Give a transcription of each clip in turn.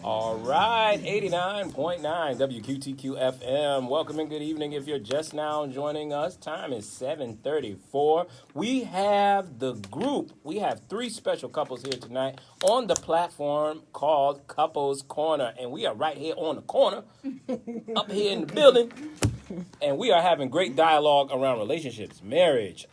All right, 89.9 WQTQ FM. Welcome and good evening. If you're just now joining us, time is 7:34. We have the group. We have three special couples here tonight on the platform called Couples Corner. And we are right here on the corner, up here in the building. And we are having great dialogue around relationships, marriage,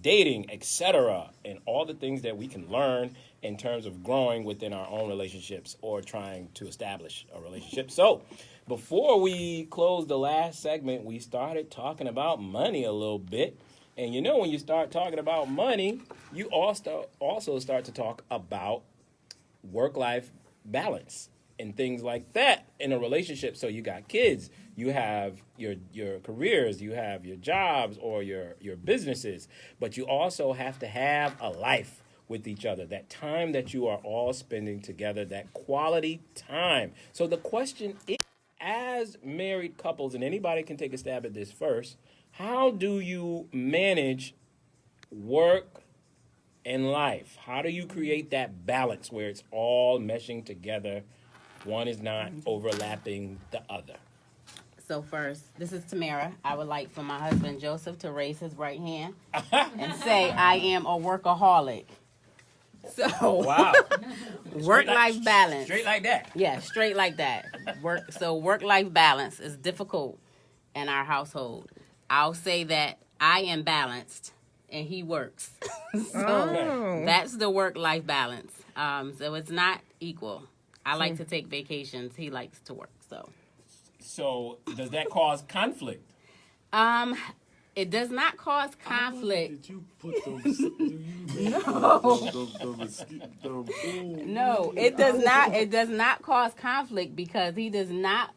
dating, etc., and all the things that we can learn in terms of growing within our own relationships or trying to establish a relationship. So, before we close the last segment, we started talking about money a little bit. And when you start talking about money, you also start to talk about work-life balance and things like that in a relationship. So you got kids, you have your careers, you have your jobs or your businesses, but you also have to have a life with each other, that time that you are all spending together, that quality time. So the question is, as married couples, and anybody can take a stab at this first, how do you manage work and life? How do you create that balance where it's all meshing together? One is not overlapping the other. So first, this is Tamara. I would like for my husband Joseph to raise his right hand and say, "I am a workaholic." So Wow. work-life balance. Straight like that. Yeah, straight like that. Work-life balance is difficult in our household. I'll say that I am balanced and he works. So that's the work-life balance. So it's not equal. I like to take vacations. He likes to work. So does that cause conflict? It does not cause conflict. Did you put those? No, it does not. It does not cause conflict because he does not.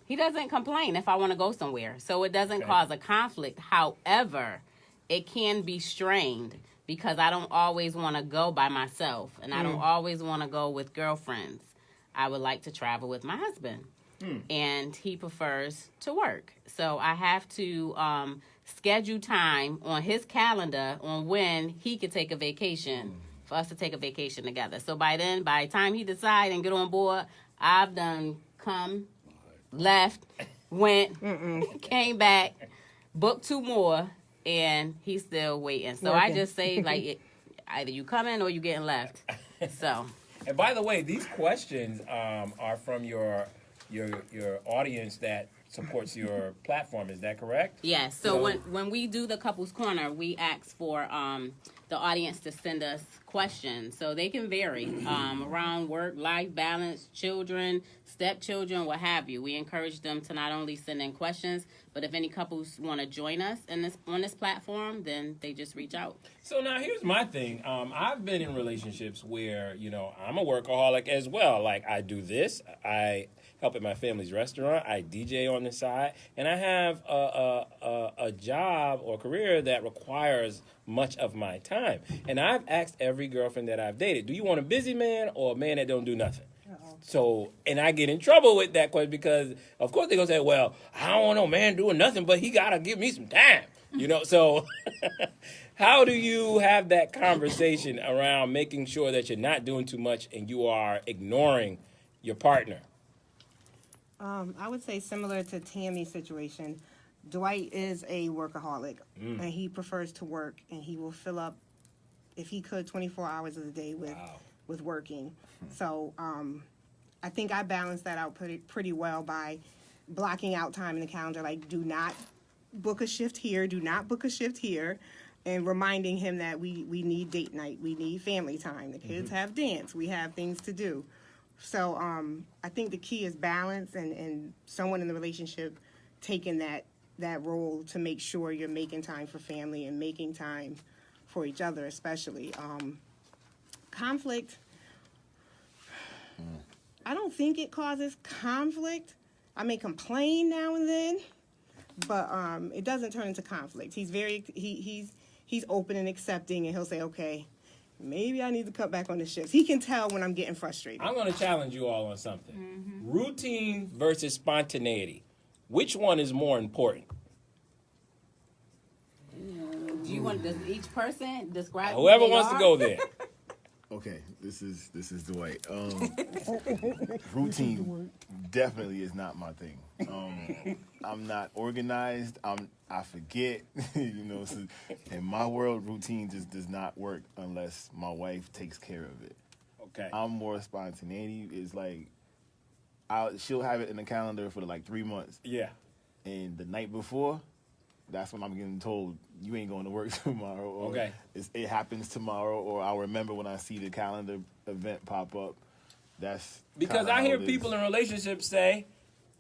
He doesn't complain if I want to go somewhere, so it doesn't cause a conflict. However, it can be strained because I don't always want to go by myself, and I don't always want to go with girlfriends. I would like to travel with my husband, and he prefers to work. So I have to schedule time on his calendar on when he could take a vacation for us to take a vacation together. So by the time he decide and get on board, I've done come, left, went, came back, booked two more, and he's still waiting. So I just say, like, either you coming or you getting left. So. And by the way, these questions are from your audience that supports your platform. Is that correct? Yes. So when we do the Couples Corner, we ask for the audience to send us questions. So they can vary around work, life balance, children, stepchildren, what have you. We encourage them to not only send in questions, but if any couples want to join us on this platform, then they just reach out. So now here's my thing. I've been in relationships where, I'm a workaholic as well. Like, I do this. I help at my family's restaurant. I DJ on the side. And I have a job or career that requires much of my time. And I've asked every girlfriend that I've dated, do you want a busy man or a man that don't do nothing? So, and I get in trouble with that question because, of course, they're going to say, well, I don't want no man doing nothing, but he got to give me some time. So how do you have that conversation around making sure that you're not doing too much and you are ignoring your partner? I would say similar to Tammy's situation, Dwight is a workaholic, and he prefers to work, and he will fill up, if he could, 24 hours of the day with working. So I think I balanced that out pretty well by blocking out time in the calendar, like do not book a shift here, do not book a shift here, and reminding him that we need date night, we need family time, the kids have dance, we have things to do. So I think the key is balance and someone in the relationship taking that role to make sure you're making time for family and making time for each other, especially. Conflict, I don't think it causes conflict. I may complain now and then, but it doesn't turn into conflict. He's he's open and accepting, and he'll say, okay, maybe I need to cut back on the shifts. He can tell when I'm getting frustrated. I'm going to challenge you all on something. Routine versus spontaneity. Which one is more important? Do you want does each person describe Whoever who they wants are? to go there. Okay, this is Dwight. Routine definitely is not my thing. I'm not organized. I forget. So in my world, routine just does not work unless my wife takes care of it. Okay. I'm more spontaneity. It's like she'll have it in the calendar for like 3 months. Yeah. And the night before, that's when I'm getting told you ain't going to work tomorrow. Or Okay. it happens tomorrow, or I'll remember when I see the calendar event pop up. That's Because kinda I how hear it is. people in relationships say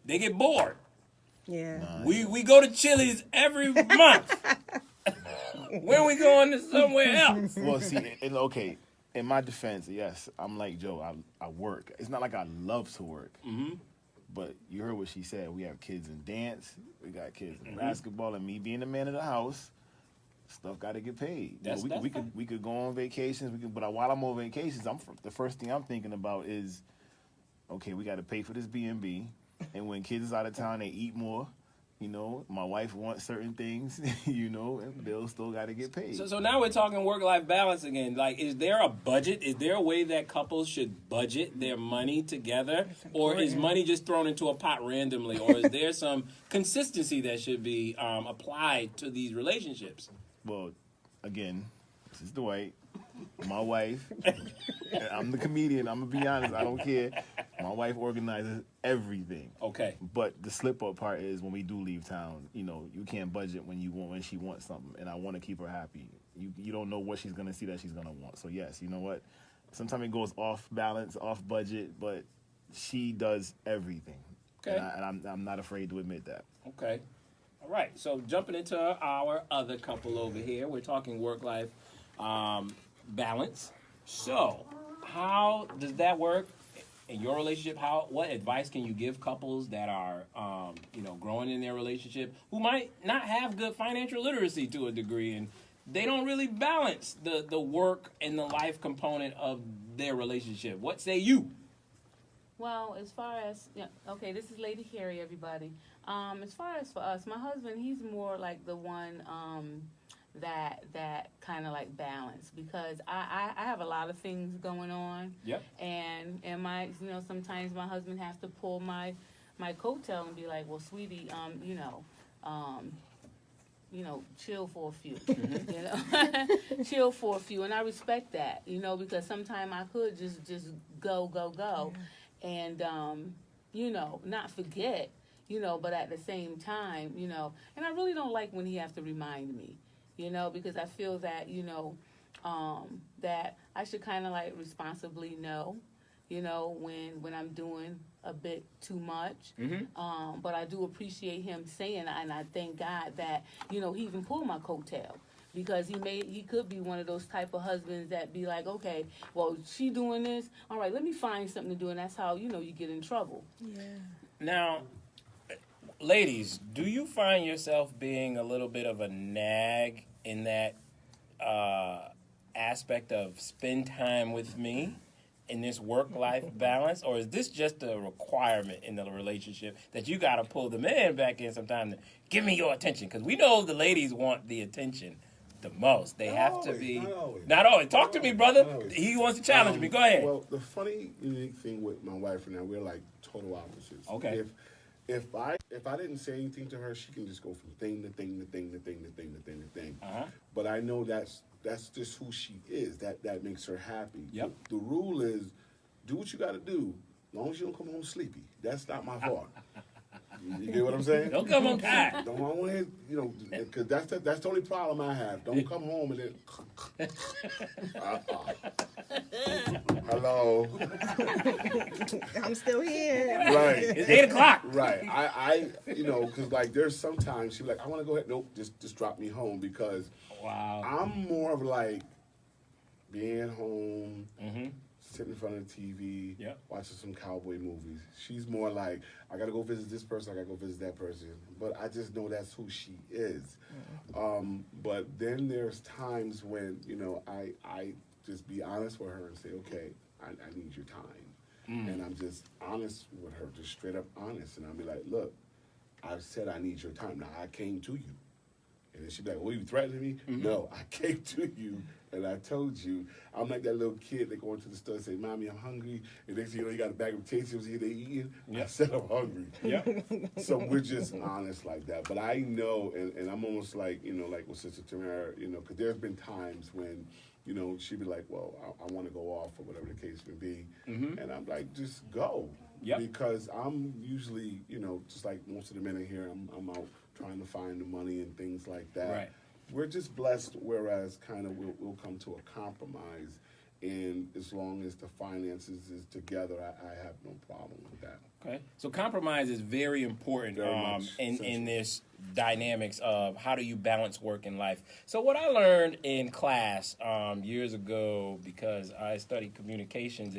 they get bored. Yeah. We go to Chili's every month. When we going to somewhere else? Well, see, okay. In my defense, yes, I'm like Joe. I work. It's not like I love to work. Mm-hmm. But you heard what she said. We have kids in dance. We got kids in basketball. And me being the man of the house, stuff got to get paid. We could go on vacations. But while I'm on vacations, the first thing I'm thinking about is, okay, we got to pay for this B&B. And when kids is out of town, they eat more. My wife wants certain things, and bills still got to get paid. So now we're talking work-life balance again. Like, is there a budget? Is there a way that couples should budget their money together? Or is money just thrown into a pot randomly? Or is there some consistency that should be applied to these relationships? Well, again, this is Dwight. My wife, I'm the comedian. I'm going to be honest. I don't care. My wife organizes everything. Okay. But the slip-up part is when we do leave town, you can't budget when she wants something. And I want to keep her happy. You don't know what she's going to see that she's going to want. So, yes, you know what? Sometimes it goes off balance, off budget, but she does everything. Okay. And I'm not afraid to admit that. Okay. All right. So jumping into our other couple over here, we're talking work-life balance. So how does that work in your relationship? What advice can you give couples that are growing in their relationship who might not have good financial literacy to a degree, and they don't really balance the work and the life component of their relationship? What say you? Well, as far as, okay, this is Lady Carrie, everybody. As far as for us, my husband, he's more like the one that kind of like balance, because I have a lot of things going on. Yep. And my, sometimes my husband has to pull my coattail and be like, well, sweetie, chill for a few, chill for a few. And I respect that, because sometimes I could just go. And, not forget, but at the same time, and I really don't like when he has to remind me, because I feel that, that I should kind of like responsibly know, when I'm doing a bit too much. Mm-hmm. But I do appreciate him saying that, and I thank God that, he even pulled my coattail. Because he could be one of those type of husbands that be like, okay, well, she doing this, all right, let me find something to do, and that's how, you get in trouble. Yeah. Now, ladies, do you find yourself being a little bit of a nag in that aspect of spend time with me in this work-life balance? Or is this just a requirement in the relationship that you got to pull the man back in sometime to give me your attention? Because we know the ladies want the attention the most. They have to be. Not always. Talk to me, brother. He wants to challenge me. Go ahead. Well, the funny, unique thing with my wife and I, we're like total opposites. Okay. If I didn't say anything to her, she can just go from thing to thing to thing to thing to thing to thing to thing. Uh-huh. But I know that's just who she is. That makes her happy. Yep. The rule is, do what you got to do, as long as you don't come home sleepy. That's not my fault. You get what I'm saying? Don't come home tired. Don't want to, because that's the only problem I have. Don't come home and then. Hello. I'm still here. Right. It's 8 o'clock. Right. I because like there's sometimes she be like, I want to go ahead. Nope, just drop me home, because Wow. I'm more of like being home, Mm-hmm. sitting in front of the TV, Yep. watching some cowboy movies. She's more like, I gotta go visit this person, I gotta go visit that person. But I just know that's who she is. But then there's times when, I just be honest with her and say, okay, I need your time. And I'm just honest with her, just straight up honest. And I'll be like, look, I've said I need your time. Now, I came to you. And then she'd be like, well, you threatening me? No, I came to you And I told you, I'm like that little kid that go into the store and say, Mommy, I'm hungry. And next thing you know, you got a bag of potatoes here they eating. I said, I'm hungry. So we're just honest like that. But I know, and I'm almost like, like with Sister Tamara, because there's been times when, she'd be like, well, I want to go off or whatever the case may be. And I'm like, just go. Because I'm usually, just like most of the men in here, I'm out trying to find the money and things like that. Right. We're just blessed, whereas kind of we'll come to a compromise. And as long as the finances is together, I have no problem with that. Okay. So compromise is very important Very much in this dynamics of how do you balance work and life. So what I learned in class years ago, because I studied communications,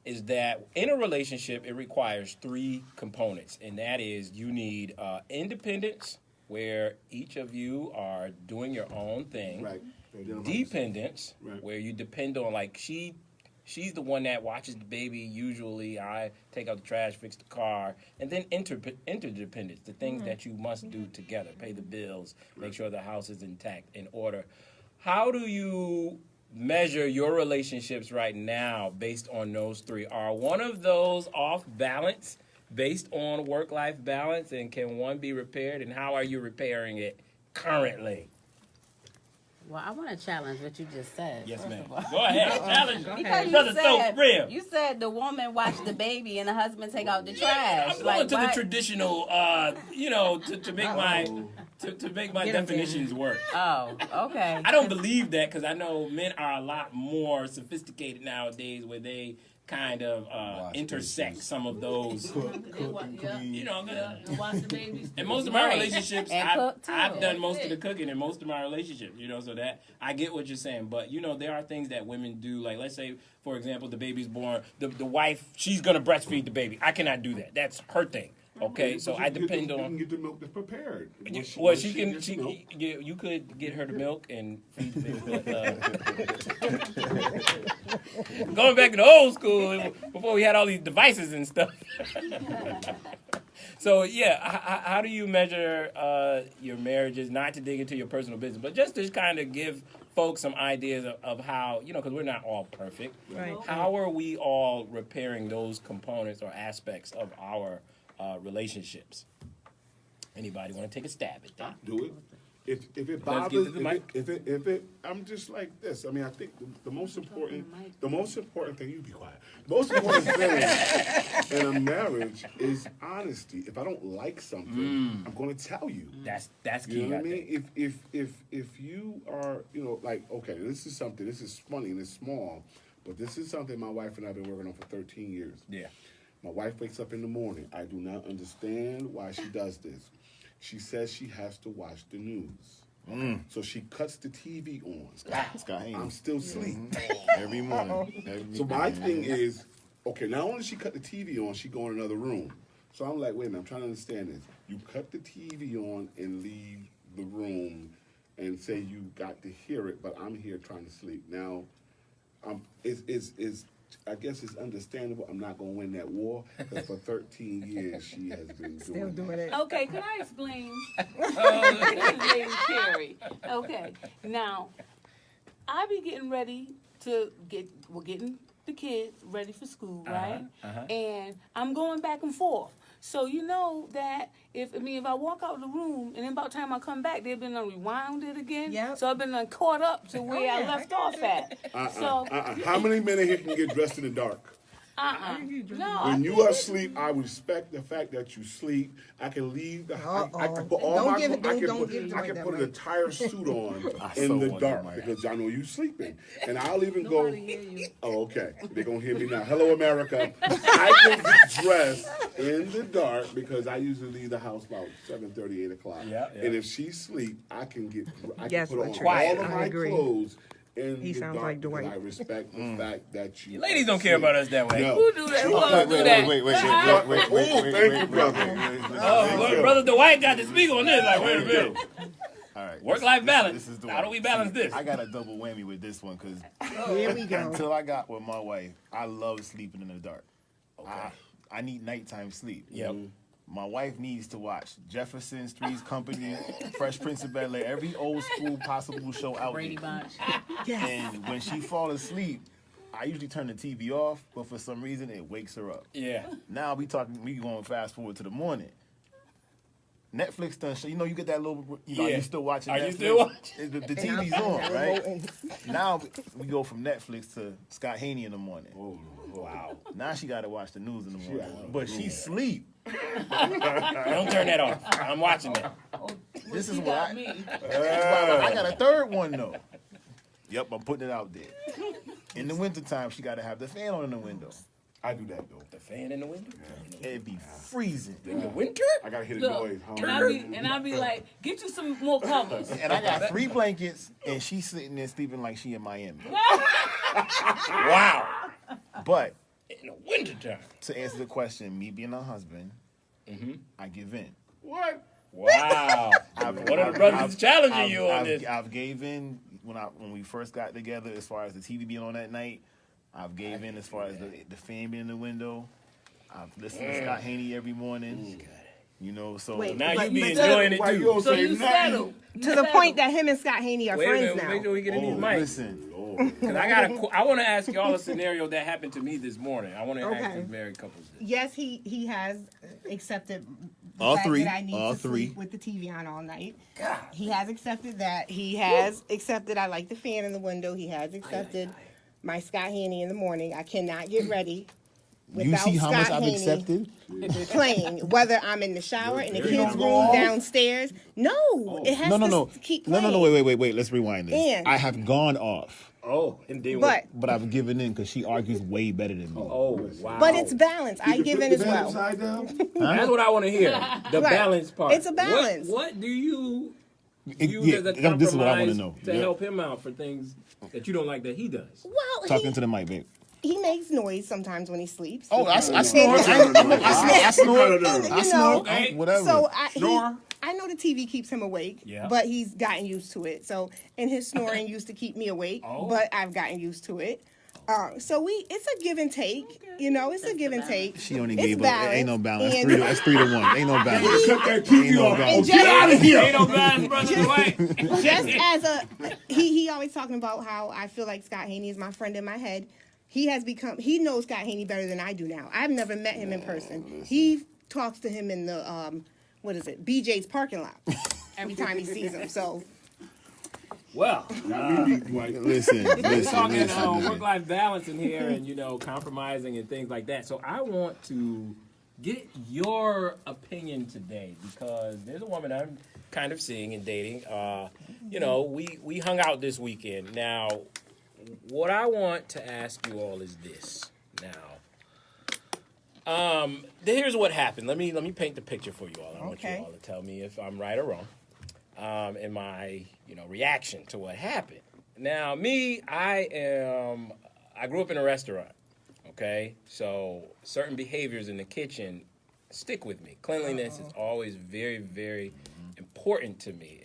is that in a relationship it requires 3 components, and that is you need independence, where each of you are doing your own thing. Right. Dependence, Right. where you depend on, like, she's the one that watches the baby. Usually I take out the trash, fix the car. And then interdependence, the things that you must do together, pay the bills, make sure the house is intact, in order. How do you measure your relationships right now based on those 3? Are one of those off balance based on work-life balance, and can one be repaired, and how are you repairing it currently? Well, I want to challenge what you just said. Yes, first ma'am. of all. Go ahead. Challenge. Because Brother so real. you said the woman watch the baby and the husband take out the trash. I'm going to what? the traditional, to make my to make my definitions work. Oh, okay. I don't believe that, because I know men are a lot more sophisticated nowadays, where they kind of intersect some of those. Watch the babies. In most of my Right. relationships, And I've cook, too. done most of the cooking in most of my relationships, so that I get what you're saying. But, there are things that women do. Like, let's say, for example, the baby's born. The wife, she's going to breastfeed the baby. I cannot do that. That's her thing. Okay, so I depend You on. can get the milk that's prepared. Well, she can. gets milk. You could get her the milk and feed the baby. Going back to the old school, before we had all these devices and stuff. So how do you measure your marriages? Not to dig into your personal business, but just to kind of give folks some ideas of how, because we're not all perfect. Right. How are we all repairing those components or aspects of our relationships? Anybody want to take a stab at that? Do it. If it Let's bothers, get to the mic. if it, I'm just like this. I mean, I think the most important thing. You be quiet. The most important thing in a marriage is honesty. If I don't like something, I'm going to tell you. That's key. You know what I I think. mean? If you are, like, okay, this is something. This is funny and it's small, but this is something my wife and I have been working on for 13 years. Yeah. My wife wakes up in the morning. I do not understand why she does this. She says she has to watch the news. So she cuts the TV on. Scott Haynes. I'm still asleep. Every morning. So my thing is, okay, not only she cut the TV on, she go in another room. So I'm like, wait a minute, I'm trying to understand this. You cut the TV on and leave the room and say you got to hear it, but I'm here trying to sleep. Now, I guess it's understandable. I'm not going to win that war, because for 13 years she has been Still doing it. Okay, can I explain? This is Lady Carrie. Okay, now I be getting ready we're getting the kids ready for school, right? And I'm going back and forth. So you know that if I walk out the room and then about the time I come back, they've been rewound it again. Yep. So I've been caught up to where I left off at. So How many men in here can get dressed in the dark? no. When you are asleep, I respect the fact that you sleep. I can leave the house. I can put all Don't my give it- I can don't put, give it I like can that, put an Mike. entire suit on in so the want dark that, Mike. because I know you sleeping. And I'll even go. Nobody hear you. Oh, okay. They're gonna hear me now. Hello, America. I can get dressed in the dark because I usually leave the house about 7:30, 8 o'clock. Yeah. And if she sleep, I can Yes, put on Latrice, all of I my agree. clothes in He the sounds dark like because Dwight. I respect the fact that you. Ladies are don't care asleep. about us that way. No. Who do that? Who else do that? Brother Dwight got to speak on this. Like, wait a minute. All right. Work-life balance. This is the How one. do we balance this? I got a double whammy with this one because Here we go. until I got with my wife, I love sleeping in the dark. I need nighttime sleep. Yep. My wife needs to watch Jefferson's, Three's Company, Fresh Prince of Bel-Air, every old school possible show out Brady there. Bunch. And when she fall asleep, I usually turn the TV off, but for some reason it wakes her up. Yeah. Now we going fast forward to the morning. Netflix done, you get that little, Yeah. Are you still watching Are Netflix? you still watching? The TV's on, right? Now we go from Netflix to Scott Haney in the morning. Oh, Wow. Now she got to watch the news in the morning. But she sleep. Don't turn that off. I'm watching that. This is You what got I... me. I got a third one, though. Yep, I'm putting it out there. In the wintertime, she got to have the fan on in the window. I do that though. The fan in the window? It'd be freezing. In the winter? I gotta hear the Look, noise. Huh? and I'll be like, get you some more covers. And I got 3 blankets, and she's sitting there sleeping like she in Miami. Wow. But In the wintertime. to answer the question, me being a husband, I give in. What? Wow. One of the brothers is challenging you on this. I've gave in when we first got together. As far as the TV being on that night, I've gave in as far as the fan being in the window. I've listened to Scott Haney every morning. So Wait, Now but- you be but- enjoying it Why you too. don't So say you nothing? settle. To the point that him and Scott Haney are Wait a friends minute, make sure now. we get in these mics. Listen, Because I want to ask y'all a scenario that happened to me this morning. I want to ask Okay. these married couples this. Yes, he has accepted the All fact three. that I need All to three. sleep with the TV on all night. He has accepted that. He has accepted I like the fan in the window. He has accepted my Scott Haney in the morning. I cannot get ready you without see how much Scott I've Haney accepted? playing, whether I'm in the shower, in the Very kids' good. room, downstairs. No, it has No. to keep No, playing. wait. Let's rewind this. And- I have gone off, Oh, indeed. But I've given in because she argues way better than me. Oh, wow. but it's balanced. I You give can in flip as the bed well. upside down? That's what I want to hear. The Right. balance part. It's a balance. What do you use Yeah, as a compromise this is what I want to know. to help him out for things that you don't like that he does? Well, Talking to the mic, babe. he makes noise sometimes when he sleeps. Oh, I snore. I No, snore. no, no. I snore. And, I you snore. know, Okay. Whatever. So Snore. I know the TV keeps him awake, Yeah. but he's gotten used to it. So, and his snoring used to keep me awake, Oh. but I've gotten used to it. So it's a give and take. It's a give and take. She only It's gave up. balanced. Ain't no balance. And- That's 3-1. Ain't no balance. Cut that TV Ain't no off. balance. Get out of here. Ain't no balance, brother. Dwight. Just as he always talking about how I feel like Scott Haney is my friend in my head. He knows Scott Haney better than I do now. I've never met him in person. He talks to him in the BJ's parking lot every time he sees him. So Well, Not me, Dwight. Listen. we're talking work-life balance in here and, compromising and things like that. So I want to get your opinion today because there's a woman I'm kind of seeing and dating. We hung out this weekend. Now, what I want to ask you all is this. Now, here's what happened. Let me paint the picture for you all. I want you Okay. all to tell me if I'm right or wrong in my reaction to what happened. Now, me, I grew up in a restaurant. Okay, so certain behaviors in the kitchen stick with me. Cleanliness is always very, very important to me.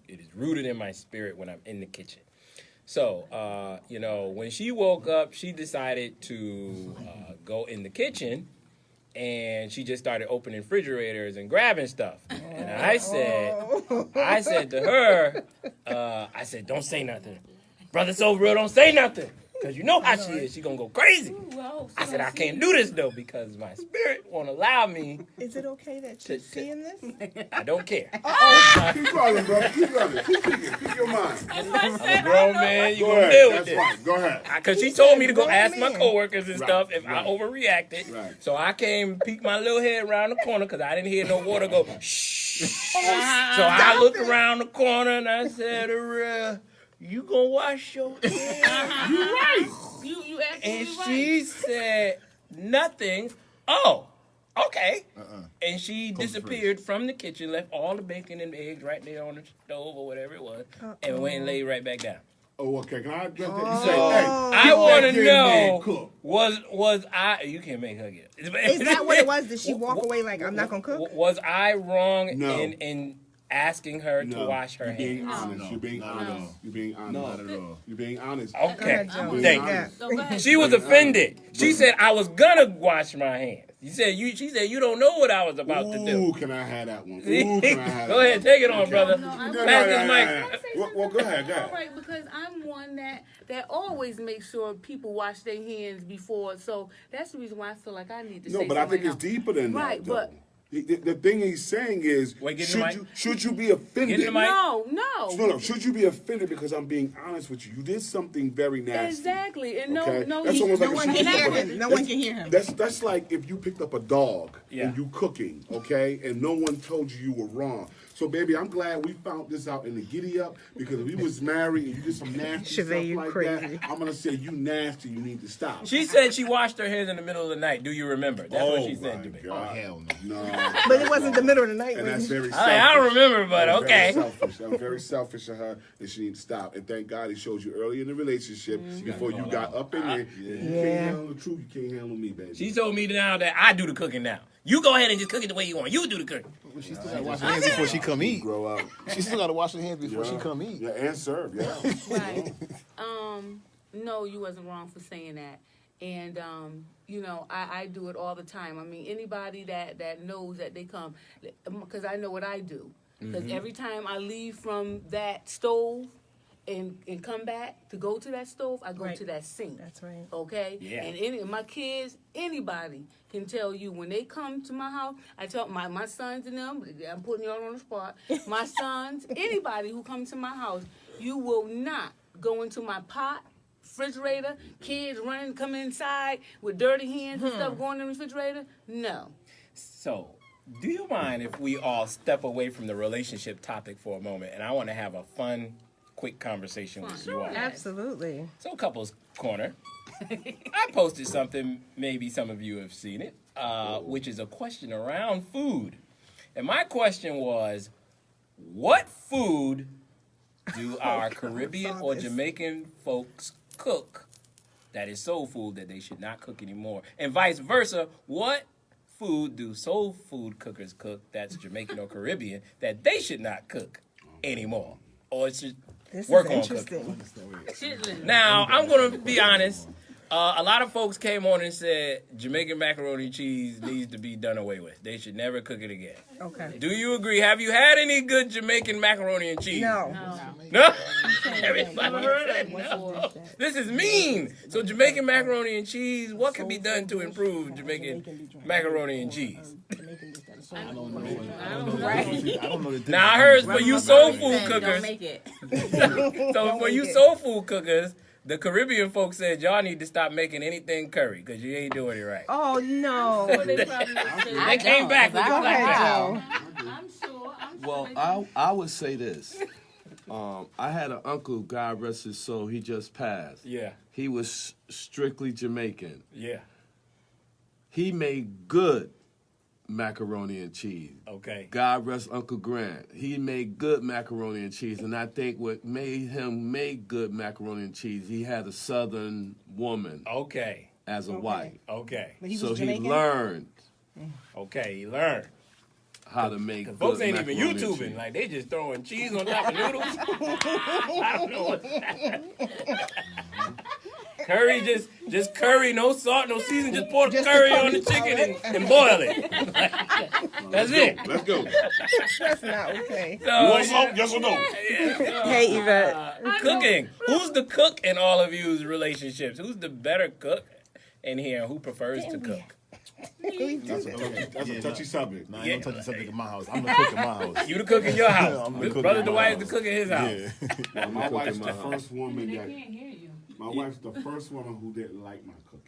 It is rooted in my spirit when I'm in the kitchen. So, when she woke up, she decided to go in the kitchen, and she just started opening refrigerators and grabbing stuff. And I said to her, don't say nothing. Brother so real, don't say nothing. Because you know how she is. She going to go crazy. Well, I said, I can't do this, though, because my spirit won't allow me. is it okay that she's seeing this? I don't care. Keep running, bro. Keep running. Keep thinking. Keep your mind. I'm a grown man. You Go going to ahead. deal with That's this. right. Go ahead. Because she told me to go Grown ask my man. coworkers and Right, stuff if right. I overreacted. Right. So I came, peeked my little head around the corner because I didn't hear no water go shh. So I looked around the corner and I said, you gonna wash your hands? You right. You absolutely And right. she said nothing. Oh, okay. And she disappeared from the kitchen, left all the bacon and eggs right there on the stove or whatever it was, and went and laid right back down. Oh, okay. Can I address that? You So say, hey, I keep want that to kid man know cooked. was I? You can't make her get. Is that what it was? Did she walk away like I'm not gonna cook? Was I wrong No. in asking her No, to wash her you're being hands? honest. You're being honest. You're being honest. Not at all. You're being honest. Okay, Joe. thank you. Yeah. So go ahead. She was offended. She said I was gonna wash my hands. She said you don't know what I was about to do. Ooh, can I have that one? Ooh, can I have Go that ahead, one? take it on, brother. No, I'm- Pass this mic. Well, go ahead, go All ahead. right, because I'm one that always makes sure people wash their hands before. So that's the reason why I feel like I need to say No, but I think something it's else. deeper than Right, that, though. but- The thing he's saying is, Wait, get in the mic. should you be offended? Get in the mic. No. Should you be offended because I'm being honest with you? You did something very nasty. Exactly, and Okay? no, That's almost No like one a can shoot hear fight. him. No one can hear him. That's like if you picked up a dog Yeah. and you cooking, okay, and no one told you you were wrong. So, baby, I'm glad we found this out in the giddy up because if we was married and you did some nasty Chevy, stuff you like crazy. that, I'm gonna say you nasty. You need to stop. She said she washed her hands in the middle of the night. Do you remember? That's what she said to me. God. Hell no. No, But it wasn't the middle of the night. and when that's you- very selfish. I don't remember, but That's okay. Very selfish. I'm very selfish of her, and she needs to stop. And thank God he showed you early in the relationship before you got up in there. You can't handle the truth. You can't handle me, baby. She told me now that I do the cooking now. You go ahead and just cook it the way you want. You do the cooking. She still gotta wash her hands before she come eat. Grow up. She still gotta wash her hands before she Yeah. come eat. Yeah, and serve. Yeah. Right. No, you wasn't wrong for saying that. And I do it all the time. I mean, anybody that knows that they come, because I know what I do. Because every time I leave from that stove and come back to go to that stove, I go Right. to that sink. That's right. Okay? Yeah. And any of my kids, anybody can tell you when they come to my house, I tell my sons and them, I'm putting y'all on the spot. My sons, anybody who comes to my house, you will not go into my pot, refrigerator, kids running, come inside with dirty hands and stuff going in the refrigerator. No. So, do you mind if we all step away from the relationship topic for a moment? And I want to have a fun, quick conversation with you all. Absolutely. So, Couples Corner. I posted something, maybe some of you have seen it, which is a question around food. And my question was, what food do our Caribbean or this. Jamaican folks cook that is soul food that they should not cook anymore? And vice versa, what food do soul food cookers cook that's Jamaican or Caribbean that they should not cook anymore? Or it should This work is on cooking? interesting. Chitlin. Now, I'm going to be honest. A lot of folks came on and said Jamaican macaroni and cheese needs to be done away with. They should never cook it again. Okay. Do you agree? Have you had any good Jamaican macaroni and cheese? No. No? Everybody said no. This is mean. So Jamaican macaroni and cheese, what can be done to improve Jamaican macaroni and cheese? I don't know the Now, I heard for you soul food Said, cookers, Don't make it. so for you soul food cookers, the Caribbean folks said y'all need to stop making anything curry because you ain't doing it right. Oh no. They probably say, They came back with Go the ahead, clap. Joe. I'm sure. Well, I would say this. I had an uncle, God rest his soul, he just passed. Yeah, He was strictly Jamaican. yeah, He made good macaroni and cheese. okay. God rest Uncle Grant. He made good macaroni and cheese, and I think what made him make good macaroni and cheese, he had a Southern woman Okay, as a wife. okay, But he So was he Jamaican? learned okay, he learned. how to make good Folks ain't even macaroni and YouTubing. cheese. Like, they just throwing cheese on top of noodles. I don't know what's that. Curry, just curry, no salt, no seasoning. Just pour the Just the curry curry on the chicken and boil it. That's it. Let's go. That's not okay. You want So, some? Yes or no? Hey, Yvette. cooking. Who's the cook in all of you's relationships? Who's the better cook in here? Who prefers to cook? That's a touchy subject. Nah, I ain't gonna touch the subject in my house. I'm the cook in my house. You the cook in your house. I'm the cook Brother in my Dwight is house. the cook in his house. Yeah. My wife's in the my house. first woman They that. can't hear you. My wife's the first woman who didn't like my cooking.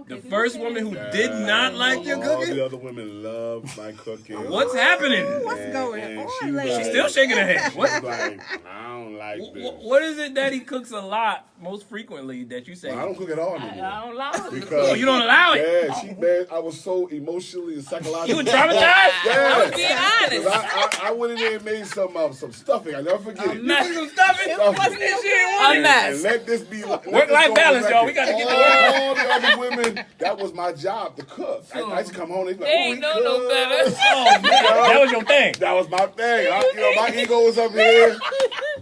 The first woman who did not like your All cooking? the other women loved my cooking. What's happening? What's And- going and on, she was lady? like- Still shaking her head. She What? was like, I don't like this. What is it that he cooks a lot, most frequently, that you say? I don't cook at all anymore. I don't allow it. Because Oh, you don't allow it? Yeah, she man, I was so emotionally and psychologically. You were traumatized? Yeah. I'm being honest. 'Cause I went in there and made some stuffing. I never forget it. You put some stuff in? Stuffing. This shit ain't want A it. mess. And let this be like Work-life balance, y'all. We gotta get to work. All the other women, that was my job to cook. I just come home and they be like, They "Oh, ain't he know no cook." better. Oh, man. That was your thing. That was my thing. My ego was up here,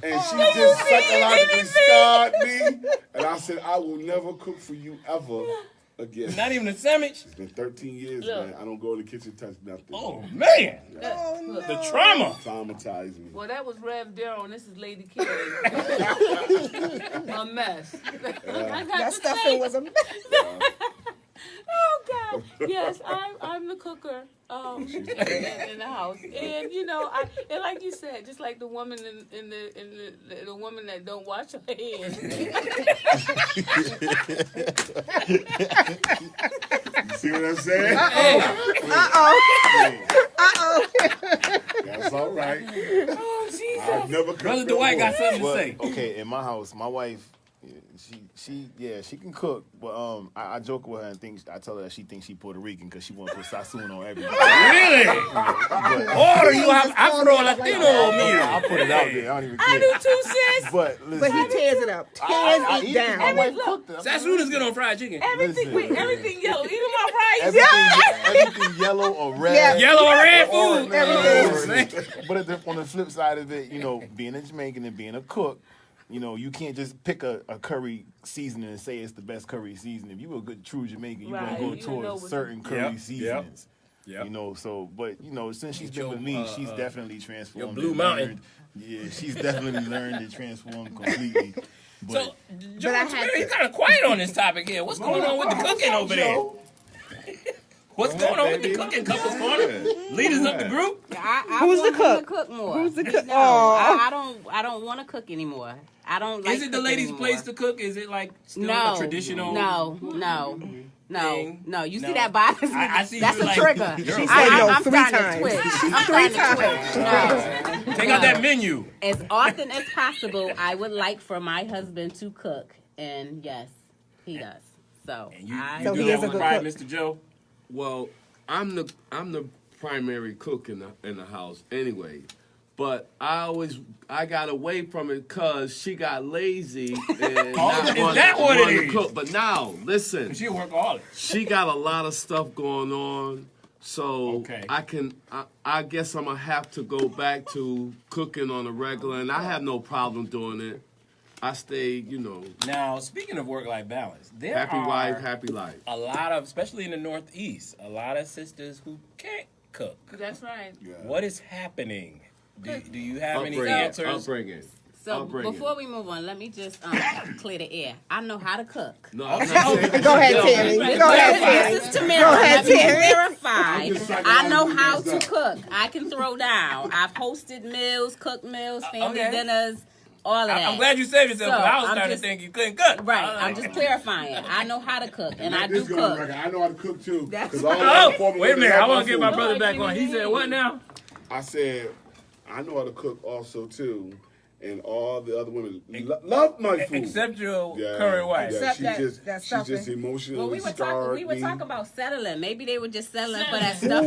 and she just psychologically scarred me. And I said, I will never cook for you ever again. Not even a sandwich. It's been 13 years, Look. man. I don't go in the kitchen, touch nothing. Oh man, Oh, no. the trauma. Traumatized me. Well, that was Rev Darrow, and this is Lady Carey. A mess. I got That to stuffing say- was a mess. Oh God! Yes, I'm the cooker in the house, and you know, and like you said, just like the woman in the woman that don't wash her hands. You see what I'm saying? That's all right. Oh Jesus! I've never cooked Brother no Dwight got more. something to But, say. okay, in my house, my wife, she can cook, but I joke with her and I tell her that she thinks she Puerto Rican because she want to put sassoon on everything. Really? But Or you have Afro Latino meal? I put it out there. I don't even care. I do too, sis. But listen, But he tears it up. Tears I it eat it. My down. wife cooked it. Sassoon is good on fried chicken. Everything, Listen. everything yellow, even my fries. Everything yellow or red. Yeah. Yellow or red Or- food. Everything. But on the flip side of it, being a Jamaican and being a cook, you can't just pick a curry seasoning and say it's the best curry seasoning. If you're a good true Jamaican, you're Right. gonna go You know towards what- certain curry Yep, yep, seasonings. yep. But since she's Get been your, with me, she's definitely transformed. your Blue and Mountain. learned- Yeah, she's definitely learned and transformed completely. But So, Joe, I had you're kind of quiet on this topic here. What's going on with the cooking over there? What's going on with the cooking, couples corner? Leaders of the group? I Who's want the him cook? to cook more. Who's the cook? No, Aw. I don't want to cook anymore. I don't like Is it the cooking ladies' anymore. place to cook? Is it like still No, a traditional? No. Thing? No, you No. see that bothers me. I see That's you a like- trigger. She said no I'm 3 starting times. to twitch. I'm Three starting to times. twitch. No. Take out that menu. As often as possible, I would like for my husband to cook, and yes, he does. So, And you So do he that is a with good pride, cook. Mr. Joe? Well, I'm the primary cook in the house anyway. But I got away from it because she got lazy and not is want that what it to is? cook. But now, listen, She a workaholic. she got a lot of stuff going on. So Okay. I guess I'm gonna have to go back to cooking on a regular, and I have no problem doing it. I stay, Now, speaking of work-life balance, there happy are wife, happy life. a lot of, especially in the Northeast, a lot of sisters who can't cook. That's right. What is happening? Do you have any Upbringing. answers? Upbringing. So Upbringing. before we move on, let me just clear the air. I know how to cook. No, I'm not saying. Go ahead, Tammy. Go ahead, Tammy. This is Tamara. Go ahead, Let me Tammy. clarify. I know how to cook. I can throw down. I've hosted meals, cooked meals, family Okay. dinners, all of that. I'm glad you saved yourself, So, because I was I'm starting just- to think you couldn't cook. Right, I'm just clarifying. I know how to cook, and I do This going cook. record. I know how to cook too. That's 'cause all right. the Oh, former wait a women minute. I love want to get my food. brother back on. He said, what now? I said, I know how to cook also too, and all the other women love my food. Except your Yeah, current wife. Yeah, Except she that- just that she just stuffing. emotionally Well, we were scarred talking me. about settling. Maybe they were just settling for that stuff.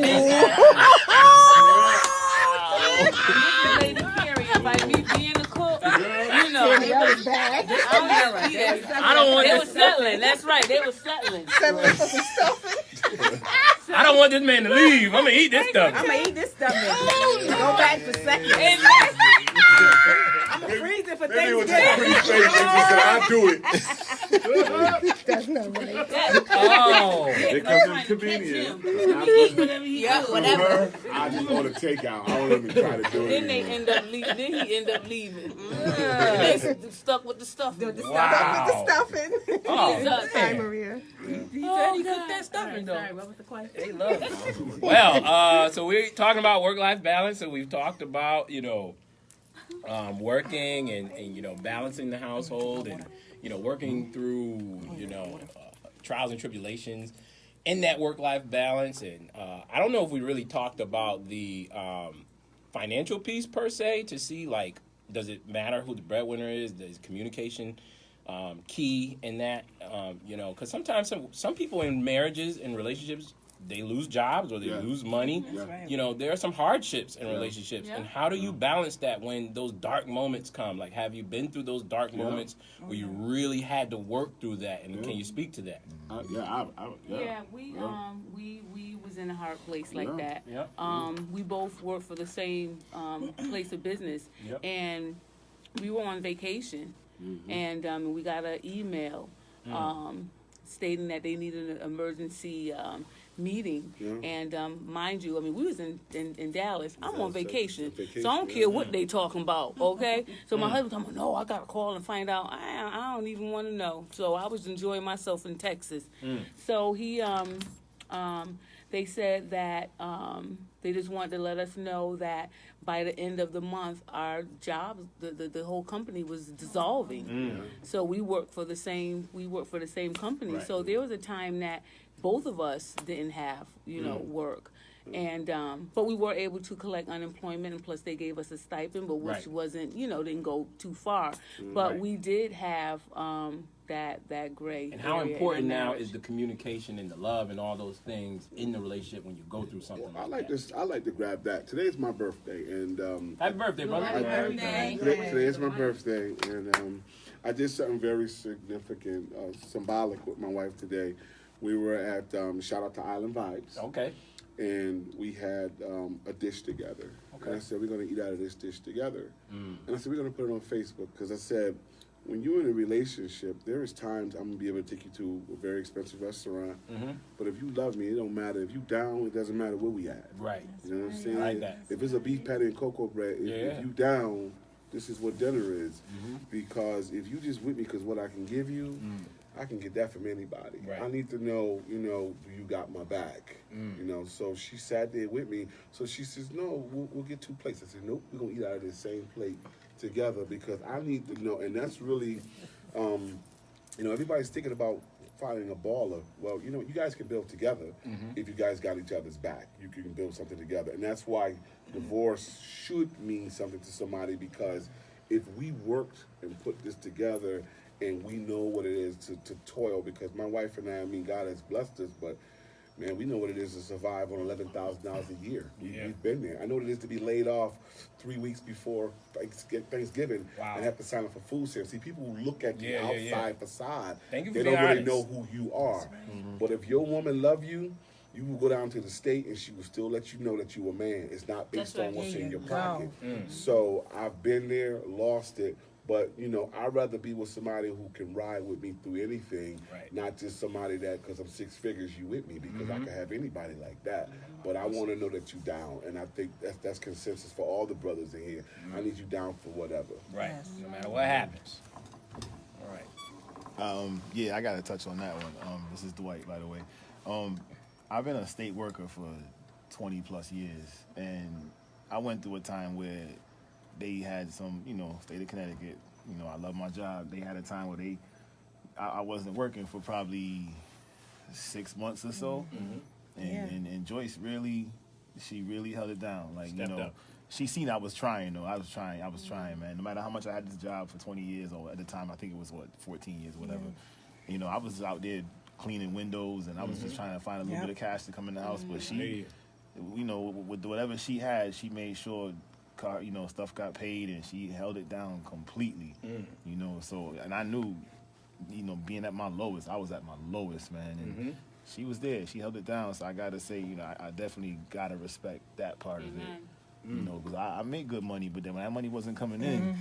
Lady Carey, by me being a cook, you know. That was bad. I don't want They this. were settling. That's right. They were settling. Settling for some stuffing. I don't want this man to leave. I'm gonna eat this stuff. I'm gonna eat this stuff. Now. Go back for seconds. I'm gonna freeze it for Maybe it was Thanksgiving. just pretty face and she said, I'll do it. That's not right. Oh. Here comes the comedian. Whatever he Yeah, do. whatever. I just want to take out. I don't even try to do it. Then they anymore. end up leaving. Then he end up leaving. They stuck with the stuff. Wow. The stuffing. Oh, Hi, man. Maria. He said he cooked that stuffing, though. Sorry, what was the question? They love it. Well, so we're talking about work-life balance, and we've talked about, working and balancing the household and, working through, trials and tribulations in that work-life balance. And I don't know if we really talked about the financial piece per se to see, like, does it matter who the breadwinner is? Is communication key in that? Because sometimes some people in marriages and relationships, they lose jobs or they lose money. Yeah. There are some hardships in relationships. Yeah. And how do you balance that when those dark moments come? Like, have you been through those dark moments where you really had to work through that? And can you speak to that? Yeah, we was in a hard place like that. Yeah. We both worked for the same place of business, Yep. and we were on vacation, and we got an email stating that they needed an emergency meeting. Yeah. And mind you, I mean, we was in Dallas. I'm on Dallas, vacation, vacation, so I don't yeah. care what they talking about, okay? So my husband told me, no, I got to call and find out. I don't even want to know. So I was enjoying myself in Texas. So he, they said that they just wanted to let us know that by the end of the month, our jobs, the whole company was dissolving. So we work for the same company. Right. So there was a time that both of us didn't have, work. And but we were able to collect unemployment, and plus they gave us a stipend, but which Right. wasn't, didn't go too far. But Right. we did have that gray. And how area in important our now marriage. is the communication and the love and all those things in the relationship when you go through something Well, I like like that. this. I like to grab that. Today's my birthday, and Happy birthday, brother. Happy birthday. Today is my birthday, and I did something very significant, symbolic with my wife today. We were at shout out to Island Vibes, Okay. and we had a dish together. Okay. And I said we're gonna eat out of this dish together, and I said we're gonna put it on Facebook because I said when you're in a relationship, there is times I'm gonna be able to take you to a very expensive restaurant, but if you love me, it don't matter. If you down, it doesn't matter where we at. Right. You know what I'm saying? I like that. If it's a beef patty and cocoa bread, if Yeah. you down, this is what dinner is. Because if you just with me because what I can give you, I can get that from anybody. Right. I need to know, do you got my back? So she sat there with me. So she says, no, we'll get 2 plates. I said, nope, we're going to eat out of the same plate together because I need to know. And that's really, everybody's thinking about finding a baller. Well, you guys can build together if you guys got each other's back. You can build something together. And that's why divorce should mean something to somebody because if we worked and put this together and we know what it is to toil, because my wife and I mean, God has blessed us, but man, we know what it is to survive on $11,000 a year. We've been there. I know what it is to be laid off 3 weeks before Thanksgiving Wow. and have to sign up for food stamps. See, people who look at the Yeah, yeah, outside facade, Thank you they for don't being really honest. know who you are. But if your woman love you, you will go down to the state and she will still let you know that you a man. It's not based That's on right. what's There in you your go. pocket. So I've been there, lost it. But, I'd rather be with somebody who can ride with me through anything, Right. not just somebody that, because I'm 6 figures, you with me, because I can have anybody like that. But I want to know that you down, and I think that's consensus for all the brothers in here. I need you down for whatever. Right. Yes. No matter what happens. All right. Yeah, I got to touch on that one. This is Dwight, by the way. I've been a state worker for 20 plus years, and I went through a time where they had some, state of Connecticut, I love my job. They had a time where I wasn't working for probably 6 months or so. And Joyce she really held it down. Like, Stepped up. she seen I was trying, though. I was trying, man. No matter how much I had this job for 20 years, or at the time, I think it was, 14 years, whatever. I was out there cleaning windows, and I was just trying to find a little bit of cash to come in the house. But she, with whatever she had, she made sure stuff got paid, and she held it down completely. So, and I knew, being at my lowest, I was at my lowest, man. And she was there. She held it down. So I got to say, I definitely got to respect that part of it. Because I make good money, but then when that money wasn't coming in,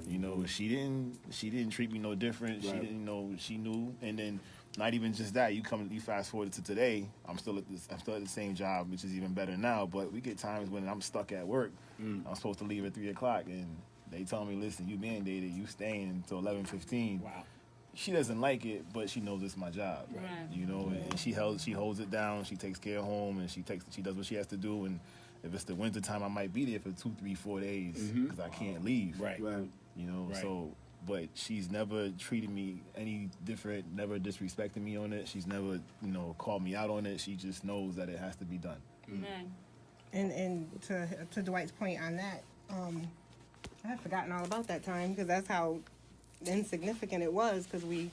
Yeah. she didn't treat me no different. She Right. didn't know, she knew. And then not even just that, you fast forward to today, I'm still at the same job, which is even better now, but we get times when I'm stuck at work. I'm supposed to leave at 3 o'clock, and they tell me, listen, you mandated, you staying until 11:15. Wow. She doesn't like it, but she knows it's my job. Right. And she holds it down. She takes care of home, and she does what she has to do. And if it's the winter time, I might be there for 2, 3, 4 days because I can't leave. Right. Right. Right. So, but she's never treated me any different, never disrespected me on it. She's never, called me out on it. She just knows that it has to be done. Amen. And to Dwight's point on that, I had forgotten all about that time because that's how insignificant it was because we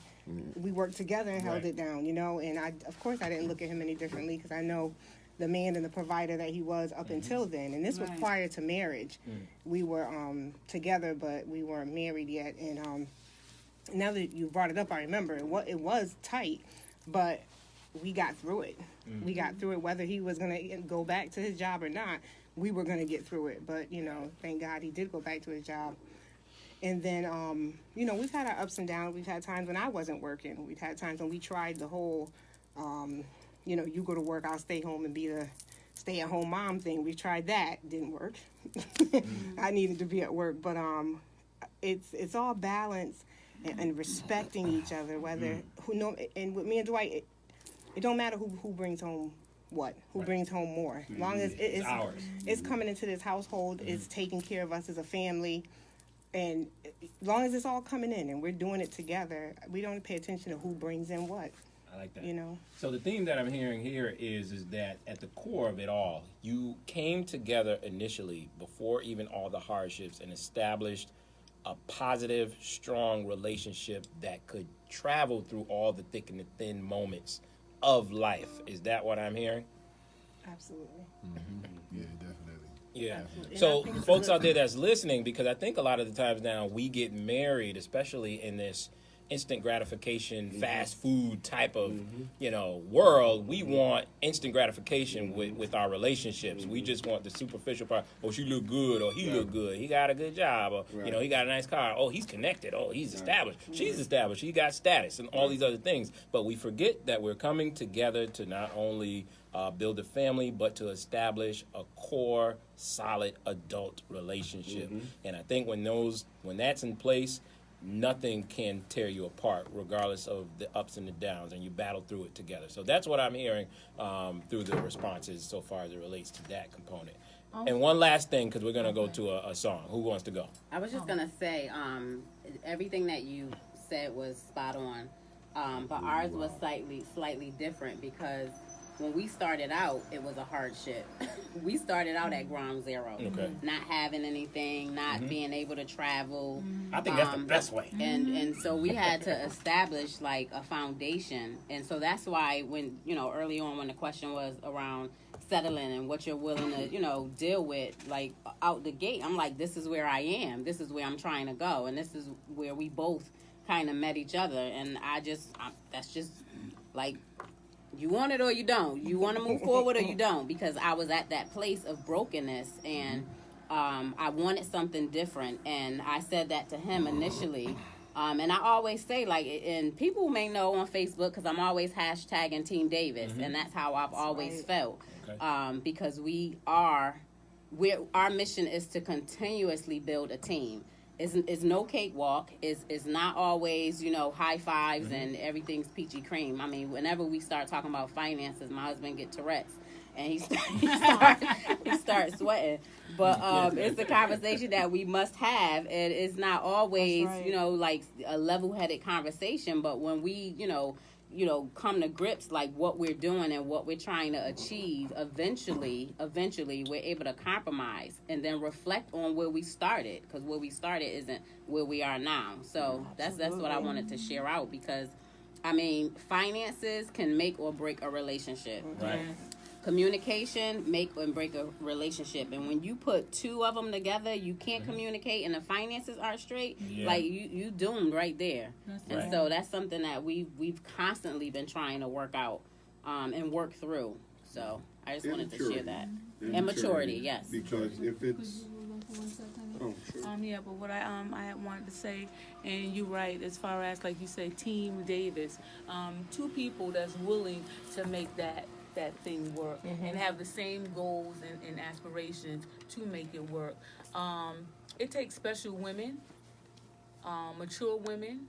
worked together and held Right. it down, And of course, I didn't look at him any differently because I know the man and the provider that he was up until then. And this was Right. prior to marriage. We were together, but we weren't married yet. And now that you brought it up, I remember it was tight, but we got through it. We got through it, whether he was going to go back to his job or not. We were going to get through it. But, thank God he did go back to his job. And then, we've had our ups and downs. We've had times when I wasn't working. We've had times when we tried the whole, you go to work, I'll stay home and be the stay-at-home mom thing. We tried that. Didn't work. I needed to be at work. But it's all balance and respecting each other. Whether and with me and Dwight, it don't matter who brings home who brings home more. As long as it's coming into this household, it's taking care of us as a family. And as long as it's all coming in and we're doing it together, we don't pay attention to who brings in what. I like that. So the theme that I'm hearing here is that at the core of it all, you came together initially before even all the hardships and established a positive, strong relationship that could travel through all the thick and the thin moments of life. Is that what I'm hearing? Absolutely. Yeah, definitely. Yeah. Absolutely. So, folks out there that's listening, because I think a lot of the times now we get married, especially in this instant gratification, fast food type of, world. We want instant gratification with our relationships. We just want the superficial part. Oh, she look good, or he look good. He got a good job, or he got a nice car. Oh, he's connected. Oh, he's established. She's established. He got status, and all these other things. But we forget that we're coming together to not only build a family, but to establish a core, solid adult relationship. And I think when that's in place, nothing can tear you apart, regardless of the ups and the downs, and you battle through it together. So that's what I'm hearing through the responses so far as it relates to that component. And one last thing, because we're going to go to a song. Who wants to go? I was just going to say, everything that you said was spot on, but ours was slightly different because when we started out, it was a hardship. We started out at ground zero, not having anything, not being able to travel. I think that's the best way. And so we had to establish like a foundation. And so that's why when, early on when the question was around settling and what you're willing to, deal with, like out the gate, I'm like, this is where I am. This is where I'm trying to go. And this is where we both kind of met each other. And that's just like, you want it or you don't. You want to move forward or you don't, because I was at that place of brokenness and I wanted something different. And I said that to him initially. And I always say, like, and people may know on Facebook because I'm always hashtagging Team Davis, and that's how I've always felt. Because our mission is to continuously build a team. It's no cakewalk. It's not always, high fives and everything's peachy cream. I mean, whenever we start talking about finances, my husband get Tourette's and he starts sweating. But it's a conversation that we must have, and it's not always, like a level-headed conversation. But when we, come to grips like what we're doing and what we're trying to achieve, eventually we're able to compromise and then reflect on where we started, because where we started isn't where we are now. So that's what I wanted to share out, because I mean, finances can make or break a relationship. Right. Communication make and break a relationship, and when you put two of them together, you can't communicate, and the finances aren't straight. Like you doomed right there. And so that's something that we've constantly been trying to work out and work through. So I just wanted to share that. And maturity, yes. Because if it's yeah, but what I wanted to say, and you're right, as far as like you say, Team Davis, two people that's willing to make that thing work and have the same goals and aspirations to make it work. It takes special women, mature women,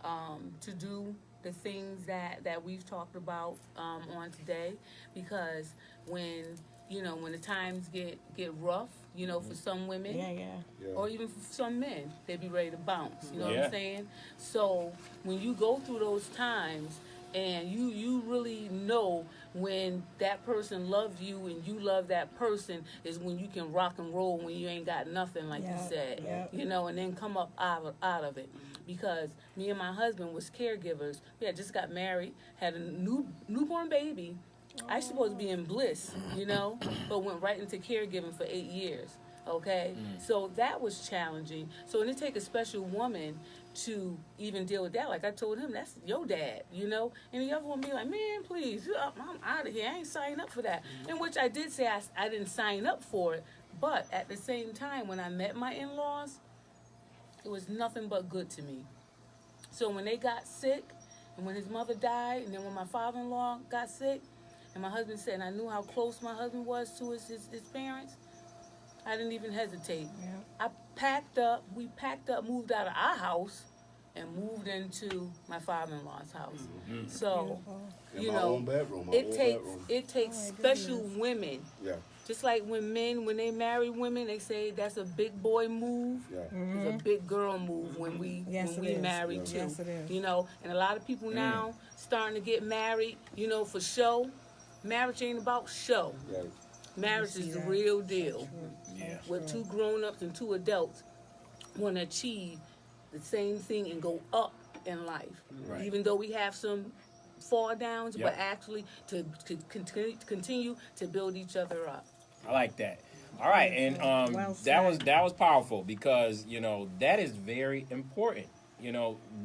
to do the things that we've talked about on today, because when the times get rough, for some women, or even for some men, they be ready to bounce. You know what I'm saying? So when you go through those times, and you really know when that person loves you and you love that person is when you can rock and roll when you ain't got nothing, like you said, and then come up out of it. Because me and my husband was caregivers. We had just got married, had a newborn baby. I supposed to be in bliss, but went right into caregiving for 8 years. Okay, so that was challenging. So it take a special woman to even deal with that. Like I told him, that's your dad, and the other one be like, man, please, I'm out of here. I ain't signing up for that. In which I did say I didn't sign up for it, but at the same time, when I met my in-laws, It was nothing but good to me. So when they got sick, and when his mother died, and then when my father-in-law got sick, and my husband said, and I knew how close my husband was to his parents, I didn't even hesitate. Yeah. We packed up, moved out of our house, and moved into my father-in-law's house. So, In you my know, own bedroom, my it own takes bedroom. it takes Oh, my special goodness. women. Yeah, Just like when they marry women, they say that's a big boy move. yeah. It's a big girl move when we Yes, when it we is. marry Yeah. too. Yes, it is. You know, and a lot of people now starting to get married, you know, for show. Marriage ain't about show. Right. Marriage See is the that? real So deal. true. Yeah. Where two grown-ups and two adults want to achieve the same thing and go up in life. Right. Even though we have some fall downs, Yep. but actually to continue to build each other up. I like that. All right, and Well that said. was powerful because that is very important.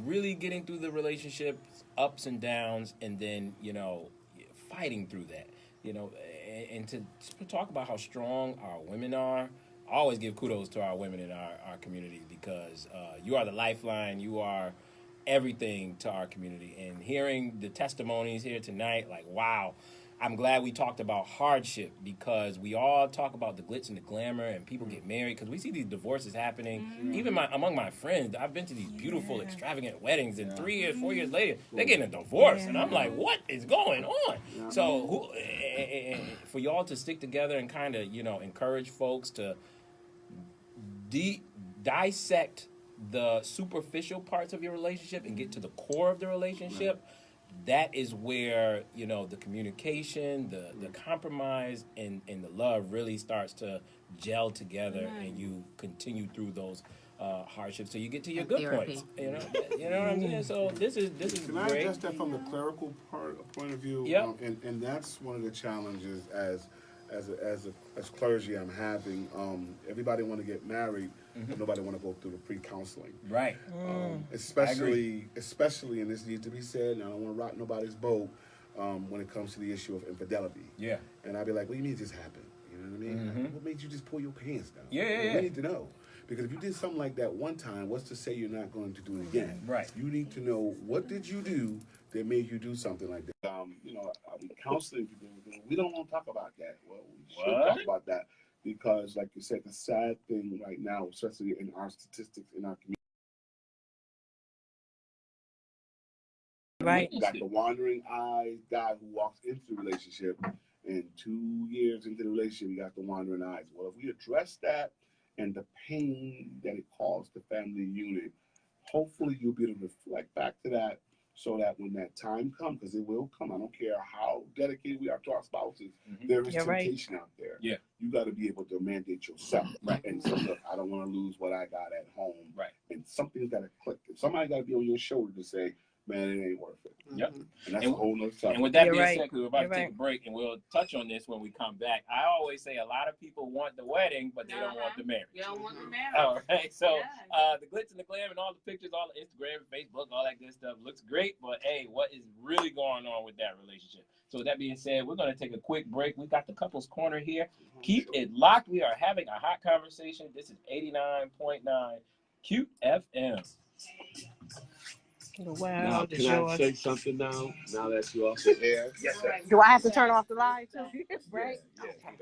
Really getting through the relationships ups and downs, and then fighting through that. And to talk about how strong our women are. I always give kudos to our women in our community because you are the lifeline. You are everything to our community. And hearing the testimonies here tonight, like, wow, I'm glad we talked about hardship because we all talk about the glitz and the glamour and people get married because we see these divorces happening. Even among my friends, I've been to these beautiful, extravagant weddings, and 3 years, 4 years later, they're getting a divorce. And I'm like, what is going on? So for y'all to stick together and kind of, encourage folks to dissect the superficial parts of your relationship and get to the core of the relationship, that is where the communication, the compromise, and the love really starts to gel together, and you continue through those hardships so you get to your good Therapy. points. You know what I'm saying? So this is Can I great. address that from the clerical point of view? Yep. And that's one of the challenges as clergy I'm having. Everybody want to get married, but nobody want to go through the pre-counseling. Right. Especially, and this needs to be said, and I don't want to rock nobody's boat when it comes to the issue of infidelity. Yeah. And I'd be like, what do you mean it just happened? You know what I mean? Like, what made you just pull your pants down? Yeah. We need to know. Because if you did something like that one time, what's to say you're not going to do it again? Right. You need to know, what did you do that made you do something like that? I'll be counseling people. We don't want to talk about that. Well, we should talk about that because, like you said, the sad thing right now, especially in our statistics in our community, Right. you got the wandering eyes guy who walks into the relationship, and 2 years into the relationship, you got the wandering eyes. Well, if we address that and the pain that it caused the family unit, hopefully you'll be able to reflect back to that so that when that time comes, because it will come, I don't care how dedicated we are to our spouses, there is You're right. temptation out there. Yeah. You got to be able to mandate yourself. Right. And say, look, I don't want to lose what I got at home. Right. And something's got to click. Somebody got to be on your shoulder to say, man, it ain't worth it. Yep. And that's a whole nother subject. And with that You're being right. said, because we're about You're to take right. a break, and we'll touch on this when we come back. I always say a lot of people want the wedding, but they don't want the marriage. You don't want to marry. All right, so Yes. the glitz and the glam and all the pictures, all the Instagram, Facebook, all that good stuff looks great. But hey, what is really going on with that relationship? So with that being said, we're going to take a quick break. We got the couples corner here. Keep it locked. We are having a hot conversation. This is 89.9 Qute FM. The Now, world is can I yours. say something now? Now that you're off the air? Yes, sir. Do I have to turn off the live too? Right? Yeah. Okay.